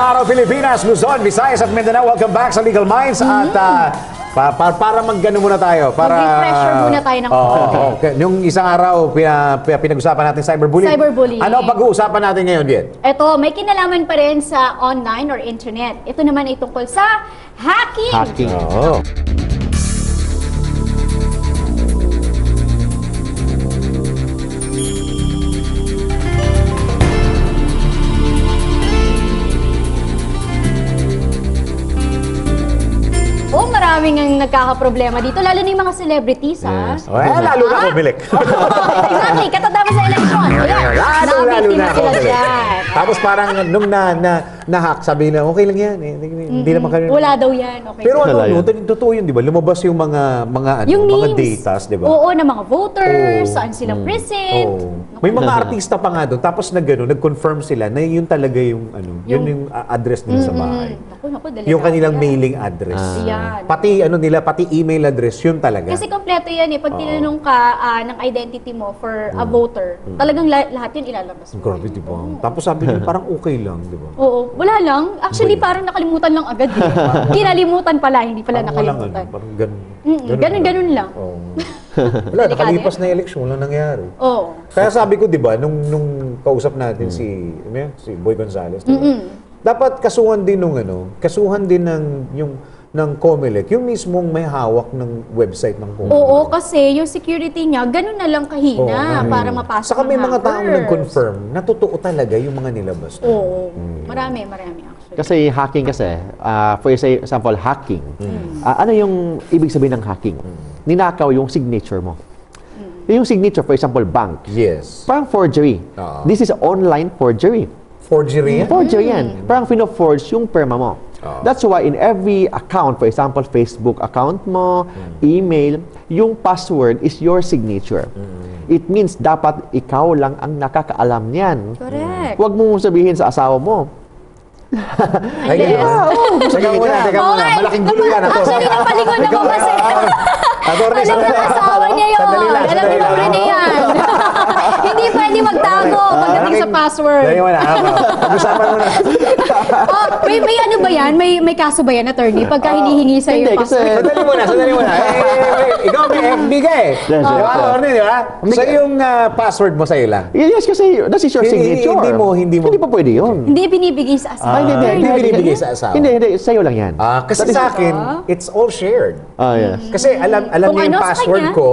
araw Pilipinas, Luzon, Visayas at Mindanao. Welcome back sa Legal Minds. At para mag-gano muna tayo. Mag-refresher muna tayo ng okay. Yung isang araw, pinag-usapan natin cyberbullying. Cyberbullying. Ano pag-uusapan natin ngayon, Viet? Ito, may kinalaman pa rin sa online or internet. Ito naman ay tungkol sa hacking. Hacking. Oo. Maraming ang nagkakaproblema dito, lalo na yung mga celebrities, ha? Well, lalo na Comelec. Exactly, katatapos sa eleksyon. Lalo na sila Comelec. dyan. Tapos parang nung na-hack, sabi nila, okay lang yan. Hindi naman kami. Wala daw yan. Okay. Pero totoo yun, di ba? Lumabas yung mga yung datas, di ba? Oo, na mga voters, saan silang precinct. May mga artista pa nga doon, tapos nag-confirm sila na yun talaga yung yung address nila sa bahay. Delikado Yung kanilang yan. mailing address. Yan. Pati email address, yun talaga. Kasi kompleto yan eh. Pag tinanong ka ng identity mo for a voter, talagang lahat yun ilalabas mo. Grabe, di ba? Tapos sabi niya, parang okay lang, di ba? Oo, wala lang. Actually, parang nakalimutan lang agad. Eh. Kinalimutan pala, hindi pala nakalimutan. Parang ganun. Ganun lang. Wala, nakalipas na eleksyon, walang nangyari. Oo. Kaya sabi ko, di ba, nung kausap natin si Boy Gonzales, diba? Dapat kasuhan din ng Comelec, yung mismong may hawak ng website ng Comelec. Oo, kasi yung security niya, ganun na lang kahina para mapasok Saka may ng mga taong hackers. nag-confirm na totoo talaga yung mga nilabas. Oo. Marami actually. Kasi hacking kasi, for example, hacking. Ano yung ibig sabihin ng hacking? Ninakaw yung signature mo. Yung signature, for example, bank. Yes. Parang forgery. This is online forgery. Forgery yan? Forgery yan. Parang fino-forge yung perma mo. That's why in every account, for example, Facebook account mo, email, yung password is your signature. It means dapat ikaw lang ang nakakaalam niyan. Correct. Huwag mo sabihin sa asawa mo. Ay, teka muna. Malaking gulo yan. Actually, napalingon ako kasi. Attorney, Alam mo, asawa niya yun. Alam mo, pobre niya yan. Hindi pwede magtago pagdating sa password. Dahil wala. Pag-usapan mo na. May ano ba yan? May kaso ba yan, attorney? Pagka hinihingi sa iyo Hindi, kasi password? Sandali muna. Ikaw may FB ka eh. Yes, Di ba, yes. attorney, di ba? So yung password mo sa'yo lang. yes, kasi that is your signature. Hindi mo. Hindi pa pwede yun. Hindi binibigay sa asawa. Hindi binibigay sa asawa. Hindi, sa'yo lang yan. Kasi sa akin, it's all shared. Yes. Kasi alam Kung niya yung ano sa password kanya. ko,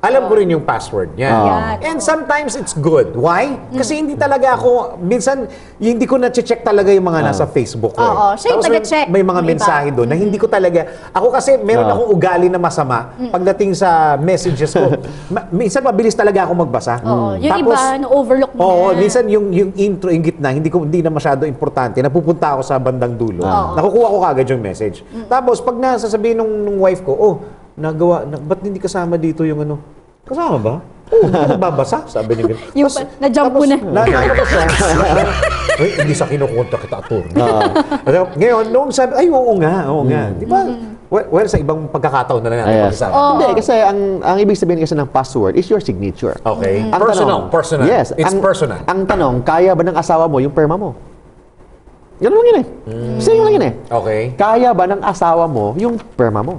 alam ko rin yung password niya. Yan. And sometimes it's good. Why? Kasi hindi talaga ako, minsan, hindi ko na-check talaga yung mga nasa Facebook ko. Oo, siya yung Tapos taga-check. may mga May iba. mensahe doon na hindi ko talaga, ako kasi meron akong ugali na masama pagdating sa messages ko. Minsan mabilis talaga ako magbasa. Oo, yung iba, na-overlook mo Oo, na. minsan yung intro, yung gitna, hindi na masyado importante. Napupunta ako sa bandang dulo. Nakukuha ko kagad yung message. Tapos pag nasasabihin nung wife ko, ba't hindi kasama dito yung ano? Kasama ba? Oo, hindi ko nagbabasa. Sabi niya gano'n. Yung na-jump mo na. Hindi sa kinukonta kita, attorney. Ngayon, nung sabi, oo nga. Di ba? Well, sa ibang pagkakataon na lang natin pag-isabi. Hindi, kasi ang ibig sabihin kasi ng password is your signature. Okay. Ang Personal. Yes. It's personal. Ang tanong, kaya ba ng asawa mo yung perma mo? Ganun lang yun eh. Same lang yun eh. Okay. Kaya ba ng asawa mo yung perma mo?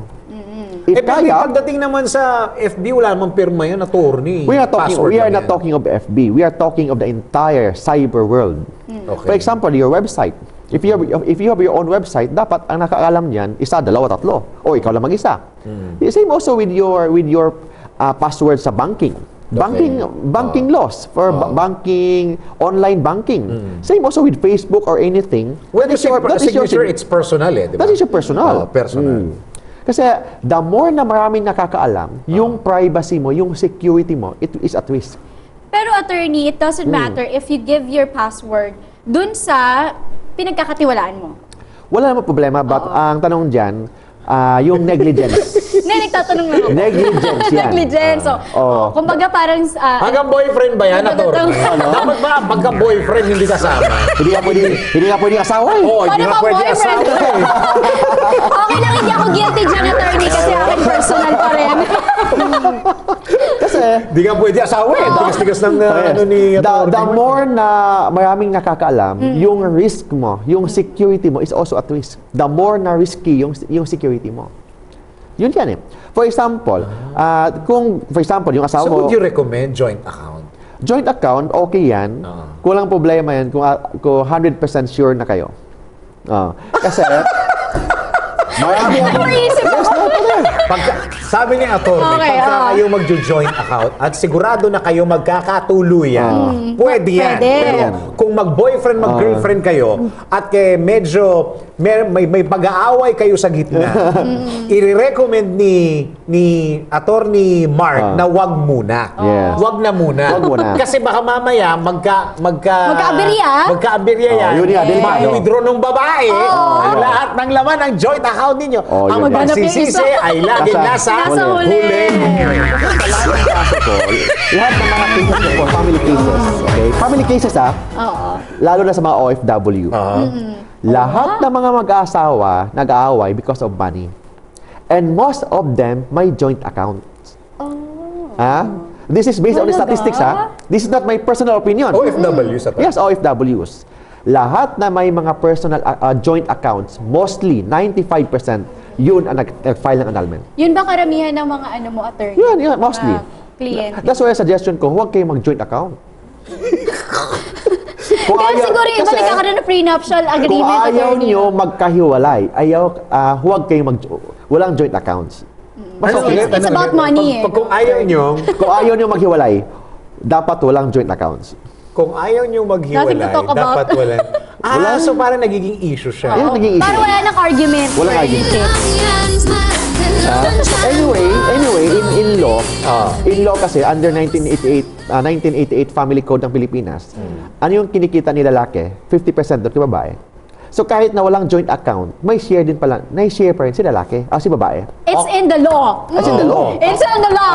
If kaya, pagdating naman sa FB, wala namang pirma yan, attorney. we are not talking of FB. We are talking of the entire cyber world. Okay. For example, your website. If you have your own website, dapat ang nakakaalam niyan, isa, dalawa, tatlo. O ikaw lang mag-isa. Same also with your password sa banking. Banking laws for banking, online banking. Same also with Facebook or anything. Well, signature, it's personal eh, di ba? That is your personal. Personal. Kasi the more na maraming nakakaalam, yung privacy mo, yung security mo, it is at risk. Pero attorney, it doesn't matter if you give your password dun sa pinagkakatiwalaan mo. Wala namang problema, but ang tanong dyan, yung negligence. Hindi, nagtatanong lang ako. Negligence yan. Negligence. So, Oo. kumbaga parang... Hanggang boyfriend ba yan, Ator? Dapat ba pagka-boyfriend hindi kasama? Hindi ka pwede asawa eh. Oo, hindi Paano na pa pwede boyfriend? asawa eh. Okay lang, hindi ako guilty dyan, attorney, kasi akin personal pa rin. Kasi, Hindi ka pwede asawa eh. Tigas-tigas ng ano ni the more na maraming nakakaalam, yung risk mo, yung security mo is also at risk. The more na risky yung security mo. Yun yan eh. For example, yung asawa So mo, would you recommend joint account? joint account, okay yan. Kulang problema yan kung 100% sure na kayo. Kasi, marami Napaisip ako. Sabi ni Atty, Okay, pagka kayo mag-joint account at sigurado na kayo magkakatuluyan, pwede yan. Pwede. Pero kung mag-boyfriend, mag-girlfriend kayo at medyo may pag-aaway kayo sa gitna, i-recommend ni Atty. Mark na wag muna. Yes. Wag na muna. Wag muna. Kasi baka mamaya Magka-aberya. magka-aberya yan. Yun yan, delikado. Ma-withdraw ng babae ang lahat ng laman ng joint account ninyo. Ang yun yan. magsisisi ay laging nasa Nasa huli. Lahat ng mga cases po, family cases. Okay? Family cases Oo. lalo na sa mga OFW. Lahat ng mga mag-aasawa nag-aaway because of money. And most of them may joint accounts. This is based on the Talaga? statistics. This is not my personal opinion. OFW sa Yes, OFWs. Lahat na may mga personal joint accounts, mostly 95%, yun ang nag-file ng annulment. Yun ba karamihan ng mga mo, attorney? Yun, mostly. Client. That's why suggestion ko, huwag kayong mag-joint account. Kaya siguro yung iba nagkakaroon ng prenuptial Kung agreement, ayaw attorney. nyo magkahiwalay, huwag kayong walang joint accounts. Mas Ano okay. ulit? It's about money eh. Kung ayaw nyo, Kung ayaw nyo maghiwalay, dapat walang joint accounts. kung ayaw nyo maghiwalay, Nothing to talk about. dapat walang... So parang nagiging issue siya. Yan ang naging issue. Parang wala nang argument. Walang for argument. it. Anyway, in law kasi, under 1988 Family Code ng Pilipinas, ano yung kinikita ni lalaki? 50% doon kay babae. So kahit na walang joint account, may share din pala, share pa rin si lalaki, si babae. It's in the law. It's in the law. It's in the law.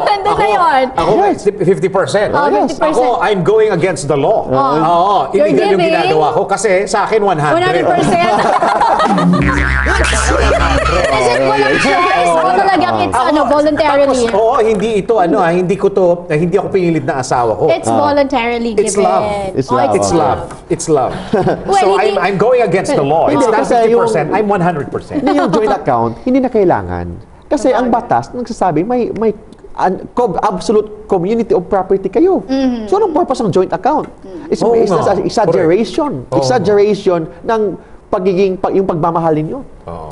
Nandun na yun. Ako, 50%. Oh, 50%. Ako, I'm going against the law. Oo, You're illegal yung giving- ginagawa ko kasi sa akin 100. 100%. Kasi walang choice. O talagang it's voluntarily. Tapos, hindi ito, hindi ako pinilit na asawa ko. It's voluntarily given. It's love. It's love. It's love. It's love. Well, So hindi- I'm going against the law. It's Hindi, not kasi 50%, I'm 100%. Hindi yung joint account, hindi na kailangan. Kasi ang batas nagsasabi may absolute community of property kayo. So anong purpose ng joint account? It's Oo based nga. on exaggeration. Oo. Exaggeration ng yung pagmamahal ninyo.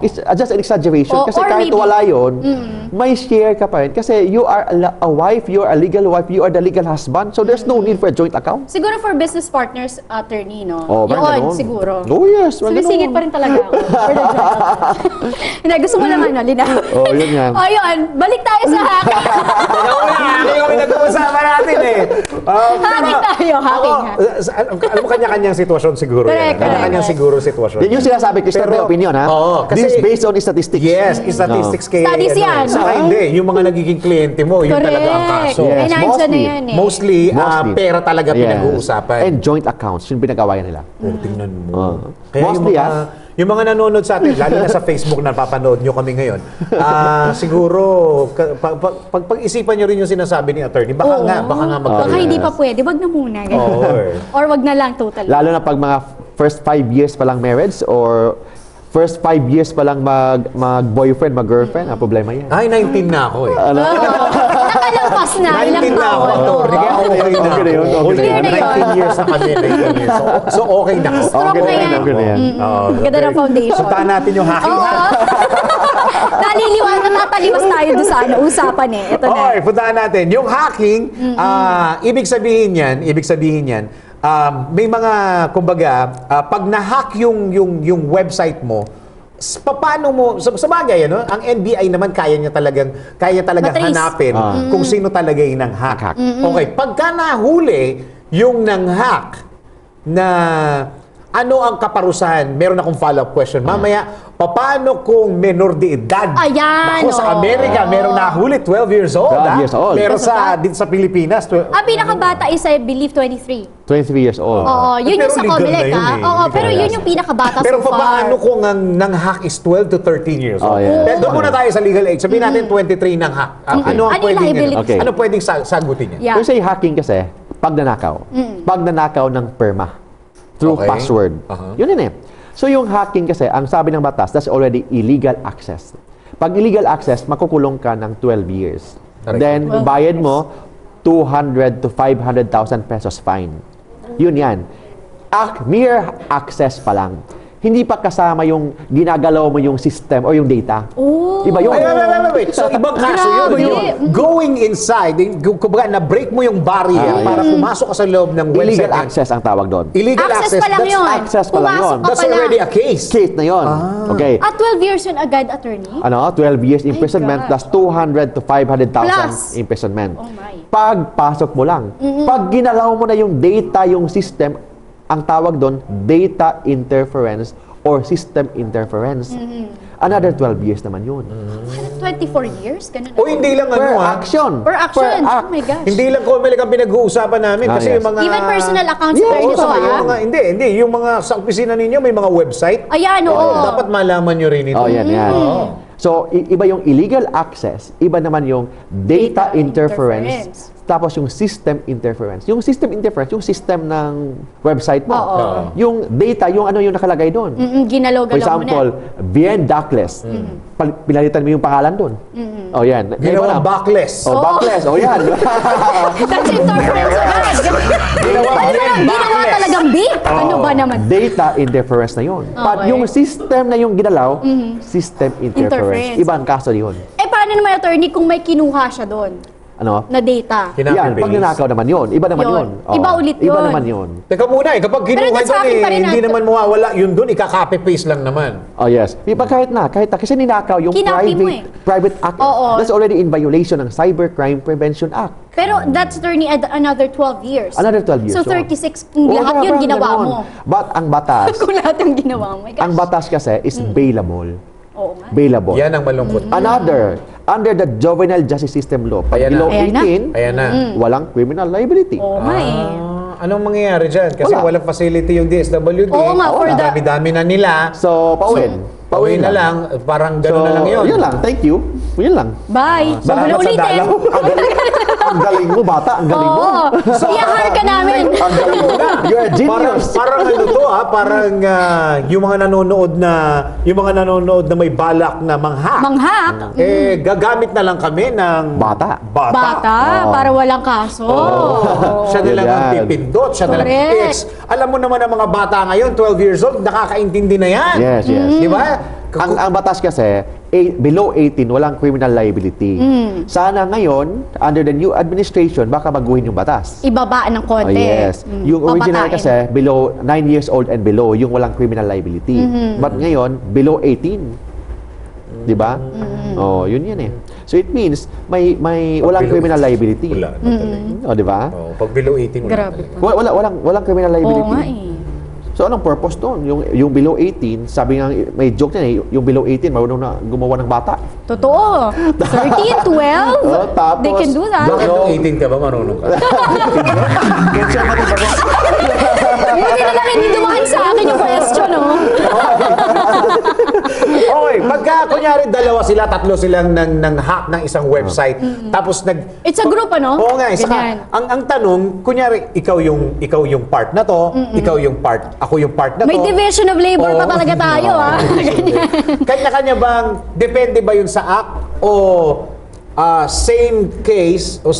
It's just an exaggeration. Kasi Or kahit maybe- wala yun, may share ka pa rin. Kasi you are a wife, you are a legal wife, you are the legal husband. So there's no need for a joint account. Siguro for business partners, attorney, no? Parang Yun, ganun. siguro. Oh yes, parang Sumisigit ganun. pa rin talaga ako. For the job. Hindi, gusto mo naman, no? Lina. Oh, yun yan. O, yun. Balik tayo sa hacking. Hindi kami nag-uusapan natin eh. Hacking tayo, hacking. Alam mo, kanya-kanyang sitwasyon siguro yan. Correct, Kanya-kanyang correct. siguro sitwasyon. Yan yung sinasabi ko, it's not my opinion, ha? Oo, kasi- This is based on statistics. Yes, statistics kay... Studies yan. Saka hindi, yung mga nagiging kliyente mo, yun talaga ang kaso. Yes, Ay, nandyan na mostly. yan eh. Mostly, Mostly. pera talaga Yes. pinag-uusapan. And joint accounts, yung pinag-awayan nila. Tingnan mo. Mostly, yung mga nanonood sa atin, lalo na sa Facebook na papanood nyo kami ngayon, siguro, pag-isipan nyo rin yung sinasabi ni attorney, baka nga Baka magkaroon. hindi pa pwede. Wag na muna. ganun. Oo, eh. Or wag na lang totally. Lalo na pag mga first 5 years pa lang marriage or first 5 years pa lang mag-boyfriend, mag-girlfriend, problema yan. Ay, 19 na ako eh. Nakalampas na. Ilang 19 na ako, taon. attorney. Kaya okay na Okay na yun, ako. okay na yun. 19 years na kami, 19 years. So okay na ako. Stroke Okay na na yan, yan. okay na yan. Ganda ng foundation. Suntahan natin yung hacking. Oo. Nataliwas tayo doon sa usapan eh. Ito na. Okay, puntahan natin. Yung hacking, ibig sabihin yan, may mga, kumbaga, pag na-hack yung website mo, paano mo, sa bagay, ano, ang NBI naman kaya niya talagang Matrace. hanapin kung sino talaga yung nang-hack. Okay, pagka nahuli yung nang-hack na ano ang kaparusahan? Meron akong follow-up question. Mamaya, paano kung menor de edad? Ayan, Ako, sa Amerika, merong nahuli, 12 years old. 12 years old. Pero dito sa Pilipinas, Ang pinakabata is, I believe, 23. 23 years old. Oo, yun yung Pero sa legal Comelec, na yun ha? eh. Oo, Legal pero na. yun yung pinakabata Pero so far. paano kung ang hack is 12 to 13 years old? Oh, yeah. Pero doon muna tayo sa legal age. Sabihin natin 23 ng hack. Ano ang Ano yung pwedeng, liability? Okay. ano pwedeng sagutin niya? Yeah. Kasi hacking kasi, pagnanakaw. Pagnanakaw ng perma. Through Okay. password. Uh-huh. Yun yun eh. So yung hacking kasi, ang sabi ng batas, that's already illegal access. Pag illegal access, makukulong ka ng 12 years. Correct. Then, 12 bayad mo 200 to 500,000 pesos fine. Yun yan. Mere access pa lang. Hindi pa kasama yung ginagalaw mo yung system or yung data. Oh. Iba yun. Wait. So, ibang kaso yun. Grabe. Yun. Going inside, kumbaga, na-break mo yung barrier para pumasok ka sa loob ng website. Illegal access ang tawag doon. Illegal Access access. pa lang That's, yun. access pa lang Pumasok yun. ka that's pa lang. already a case. Case na yun. Okay. At 12 years yun agad, attorney? Ano, 12 years imprisonment God. plus 200 to 500,000 Plus. imprisonment. Oh my. Pagpasok mo lang. Pag ginalaw mo na yung data, yung system, ang tawag doon, data interference or system interference. Another 12 years naman yun. 24 years? Ganun O hindi lang Per ano action. Per action. act. Oh my gosh. Hindi lang Comelec ang pinag-uusapan namin kasi yes. yung mga... Even personal accounts, Yes, attorney, oo, to, yung ah. mga, hindi. Yung mga sa opisina ninyo, may mga website. Ayan, oo. Dapat malaman nyo rin ito. Oh, yan. So, iba yung illegal access, iba naman yung data, Data interference, interference. tapos yung system interference. Yung system interference, yung system ng website mo. Oo. Yung data, yung ano yung nakalagay doon. Ginalaw-galaw For mo na. example, Bien Ductless. Pinalitan mo yung pangalan doon. Oh, yan. Ginawang backless. Oh, backless. Oh, yan. That's interference agad. Ginawa talagang big. Ano ba naman? Data interference na yun. But Okay. yung system na yung ginalaw, system interference. Interference. Ibang kaso yun. Eh, paano naman, attorney, kung may kinuha siya doon Ano? na data? Yan, pag nanakaw naman yun. Iba naman Yun. yun. Iba ulit Iba yun. naman yun. Teka muna kapag kinuha that's doon hacking pa rin hindi natin. naman mawawala yun doon, ikaka-copy-paste lang naman. Oh, yes. Iba kahit na. Kasi ninakaw yung Kinapi mo eh. private act. Oo. That's already in violation ng Cybercrime Prevention Act. Pero that's, attorney, another 12 years. Another 12 years. So, 36, kung Oo, lahat yun parang ginawa ganon. mo. But ang batas, Kung lahat yung ginawa mo. My gosh. ang batas kasi is bailable. Oo nga. Bailable. Yan ang malungkot. Under the Juvenile Justice System Law, pag Ayan na. below Ayan na. 18, Ayan na. walang criminal liability. Oo nga eh. Anong mangyayari dyan? Kasi Wala. walang facility yung DSWD. Oo nga, for Ang the- dami-dami na nila. So, pauwin. Pauwi na lang. Parang gano'n na lang yun. Yun lang. Thank you. Yun lang. Bye. Huwag mo na Salamat sa ulitin. dalaw. Ang galing mo, bata. Ang galing mo. Oo. I-hire ka namin. Ang galing mo na. You're a genius. Parang ano to parang yung mga nanonood na may balak na manghack. Manghack. Gagamit na lang kami ng Bata. Bata. Para walang kaso. Siya na lang ang Yan. pipindot. Siya na lang. Correct. Alam mo naman ang mga bata ngayon, 12 years old, nakakaintindi na yan. Yes, yes. Di ba? Ang batas kasi, below 18, walang criminal liability. Sana ngayon, under the new administration, baka baguhin yung batas. Ibabaan ng Oh, konti. yes. Yung original Papatain. kasi, below 9 years old and below, yung walang criminal liability. But ngayon, below 18. Di ba? Oh, yun yan eh. So it means, walang below- criminal liability. Wala. Oh, di ba? Pag below 18, wala Grabe. talaga. Walang criminal liability. Oo nga eh. So anong purpose doon? Yung below 18, sabi nga, may joke yan eh, yung below 18, marunong na gumawa ng bata. Totoo. 13, 12. Oh, tapos, They can do that. Bakit nung 18 ka ba, marunong ka? Buti na lang hindi dumaan sa akin yung question, no? Okay, pagka kunyari dalawa sila, tatlo silang nang hack ng isang website, tapos It's a group, ano? Oo nga, Ganyan. ang tanong, kunyari ikaw yung part na to, ikaw yung part, ako yung part na to. May division of labor pa Oo. talaga tayo, ha? Ganyan. Kanya-kanya bang, depende ba yun sa act o same case, o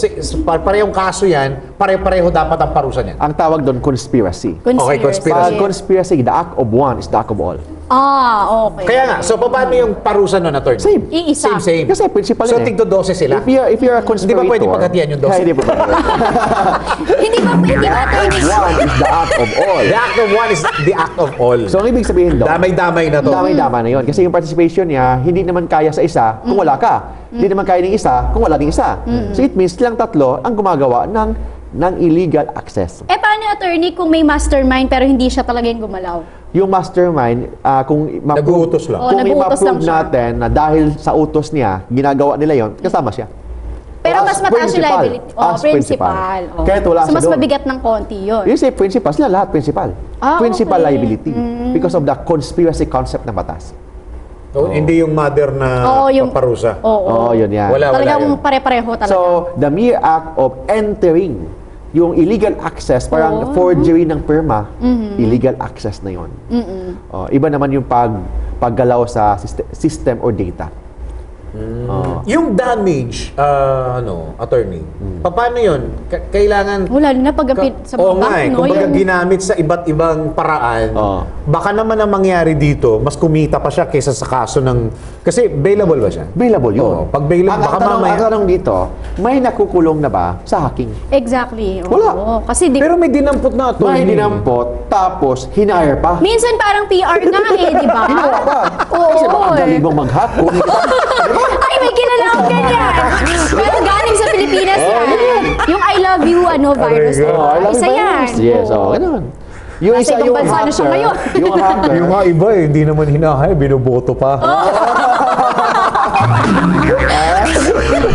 parehong kaso yan, pare-pareho dapat ang parusa niyan? Ang tawag doon, conspiracy. Okay, conspiracy. Pag conspiracy, the act of one is the act of all. Ah, okay. Kaya nga, so paano yung parusa nun, attorney? Same. Iisa. Same. Kasi principal So, yun eh. tigdo-12 sila? If you're a conspirator... pwede paghatian yung dose? Hindi pa pwede. Hindi ba, attorney? One is the act of all. The act of one is the act of all. So, ang ibig sabihin doon, Damay-damay na to. damay-damay na yun. Kasi yung participation niya, hindi naman kaya sa isa kung wala ka. Hindi naman kaya ng isa kung wala ng isa. So, it means silang tatlo ang gumagawa ng ng illegal access. Paano attorney kung may mastermind pero hindi siya talaga yung gumalaw? Yung mastermind, kung Nag-uutos lang. Oh, kung nag-uutos lang i-prove siya. natin na dahil sa utos niya, ginagawa nila yon, kasama siya. Pero As mas mataas yung principal. liability. As principal. Oh. Kahit wala so siya mas doon. mabigat ng konti yun. Yung say principal, sila lahat principal. Principal Okay. liability because of the conspiracy concept ng batas. Hindi yung mother na Oo, yung- paparusa. Oo. Yun yan. Wala Talagang yun. pare-pareho talaga. So, the mere act of entering yung illegal access, parang Oo. forgery ng perma, illegal access na yun. Iba naman yung paggalaw sa system or data. Yung damage, attorney, paano yun? Kailangan... Wala na pag sa Oo nga bank, no? kumbaga Yung- ginamit sa iba't ibang paraan, Oo. baka naman ang mangyari dito, mas kumita pa siya kaysa sa kaso ng... Kasi bailable ba siya? Available yun. Oo, pag bailable, baka mamaya... Ang tanong dito, may nakukulong na ba sa hacking? Exactly. Oo. Wala. Kasi di, Pero may dinampot na ito. May dinampot, tapos hinire pa. minsan parang PR nga di ba? Ginawa pa. Oo. Kasi baka galing mong mag-hack. Kunin kita. Ay, may kilala akong ganyan. Pero galing sa Pilipinas yan. Yung I love you, virus. Aray, diba? I love Isa you, yan. virus. Yes, Oo. ganun. Yung Nasa ibang bansa na siya ngayon. yung hacker, Yung nga iba hindi naman hinahay, binoboto pa.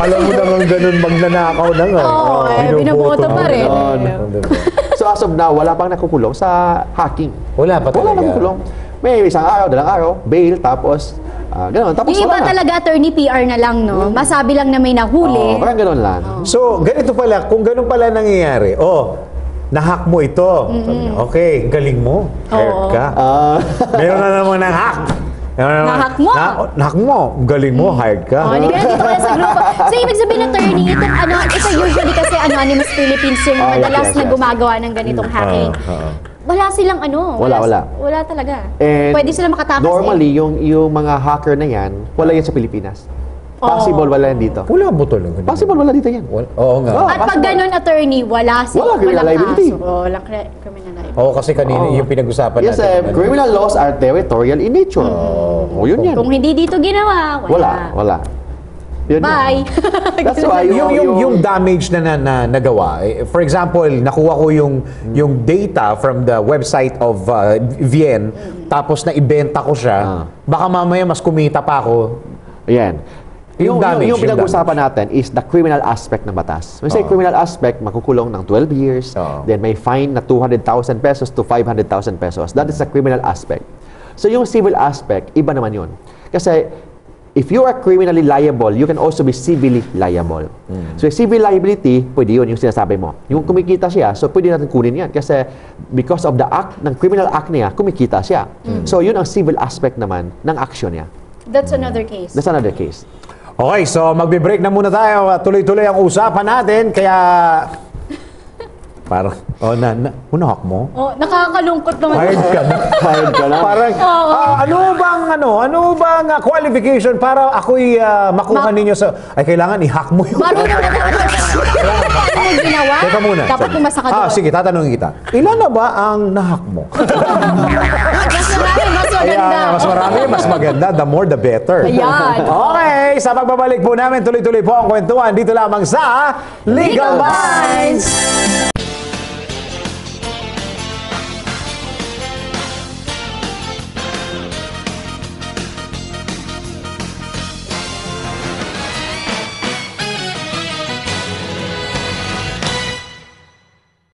Alam mo naman ganun, magnanakaw na nga. Oo, binoboto pa rin. Ganun. So as of now, wala pang nakukulong sa hacking. Wala pa Wala talaga. nakukulong. May isang araw, dalang araw, bail, tapos ganun. Tapos Yung iba wala na. talaga, attorney PR na lang, no? Masabi lang na may nahuli. Parang ganun lang. So, ganito pala, kung ganun pala nangyayari, nahack mo ito. Sabi niya, okay, galing mo. Hired Oo. ka. Meron na naman ng hack. Nahack mo. Nahack mo. Galing mo, hired ka. Oh, hindi ka dito kaya sa grupo. So, ibig sabihin ng attorney, ito usually kasi Anonymous Philippines yung Oh, yes, madalas yes, na yes. gumagawa ng ganitong hacking. Wala silang wala talaga. And Pwede sila makatakas normally, yung mga hacker na yan, wala yan sa Pilipinas. Possible wala yan dito. Wala mo talaga. Possible wala dito yan. Oo nga. At pag ganun, attorney, wala criminal liability. kaso. Walang criminal liability. Oo, kasi kanina yung pinag-usapan Yes, natin. criminal laws are territorial in nature. Yun yan. Kung hindi dito ginawa, Wala. Yun yan. Bye. That's why Yung damage na nagawa. For example, nakuha ko yung data from the website of VN, tapos na ibenta ko siya. Baka mamaya mas kumita pa ako. Yan. Yung damage, yung yung pinag-usapan natin is the criminal aspect ng batas. When say criminal aspect, makukulong ng 12 years, then may fine na 200,000 pesos to 500,000 pesos. That is the criminal aspect. So yung civil aspect, iba naman yun. Kasi if you are criminally liable, you can also be civilly liable. So yung civil liability, pwede yun, yung sinasabi mo. Yung kumikita siya, so pwede natin kunin yan. Kasi because of the act, ng criminal act niya, kumikita siya. So yun ang civil aspect naman ng action niya. That's another case. That's another case. Okay, so magbe-break na muna tayo. Tuloy-tuloy ang usapan natin. Kaya... Parang... Unahack mo? Nakakalungkot naman. Hired ka na. Hired ka na. Parang, ano bang qualification para ako'y makuha ninyo sa... Ay, kailangan i-hack mo yun. Marunong na Paano mo ginawa? Teka muna. Dapat pumasa ka doon. Sige, tatanungin kita. Ilan na ba ang nahack mo? Mas marami, mas maganda. Mas marami, mas maganda. The more, the better. Ayan. Okay, sa pagbabalik po namin, tuloy-tuloy po ang kwentuhan dito lamang sa Legal Minds!